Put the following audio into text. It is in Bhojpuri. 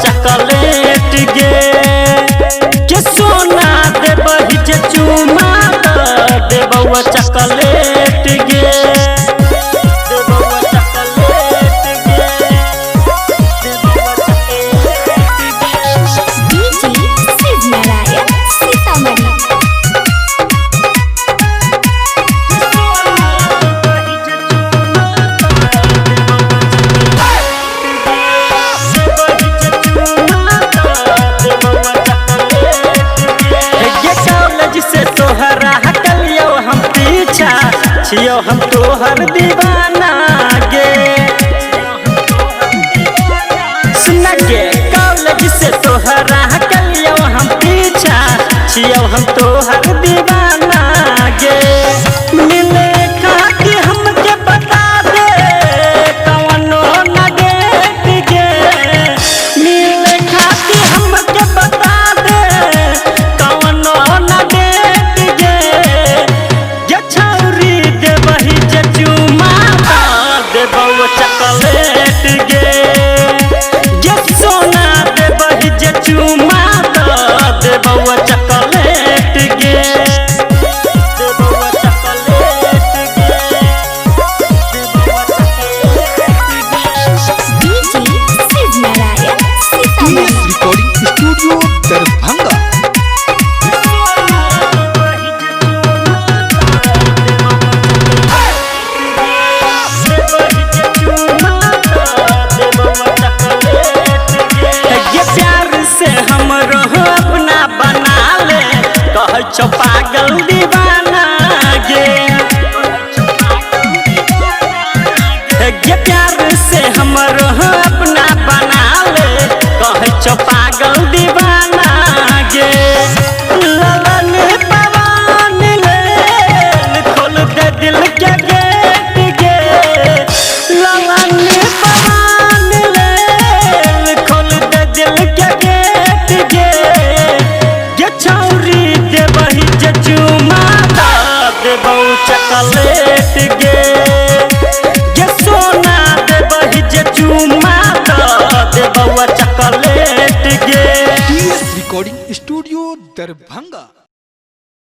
चॉकलेट गे के सोना दे बही जे चुमा दे बउआ चॉकलेट गे दे बउआ चॉकलेट गे दे बउआ चॉकलेट गे। डीजे शिव नारायण सीतामढ़ी। छियो हम तोहर दीवाना गे सुना के कॉलेज से तोहरा कलियो हम पीछा छियो हम तोहर दीवाना गे मिले खाती हमके बता दे कौनो न डेट गे मिले खाती हमके बता दे कौनो न डेट गे चॉकलेट गे जे सोना दे बही जे चुमा दे बउआ चॉकलेट गे दे बउआ चॉकलेट गे दे बउआ चॉकलेट गे। DJ Shiv Narayan Sitamarhi. Recording studio Darbhanga. छो पागल दीवाना गे गे प्यार से हमरो अपना बना ले कहे छो पागल दीवाना गे ललन पवन ले खोल दे दिल के गेट गे ललन पवन ले खोल दे दिल के गेट गे गे छौरी दे बही जे चुमा दे बउ चॉकलेट गे गे सोना दे बही जे चुमा दे बउआ चॉकलेट गे। Recording studio Darbhanga.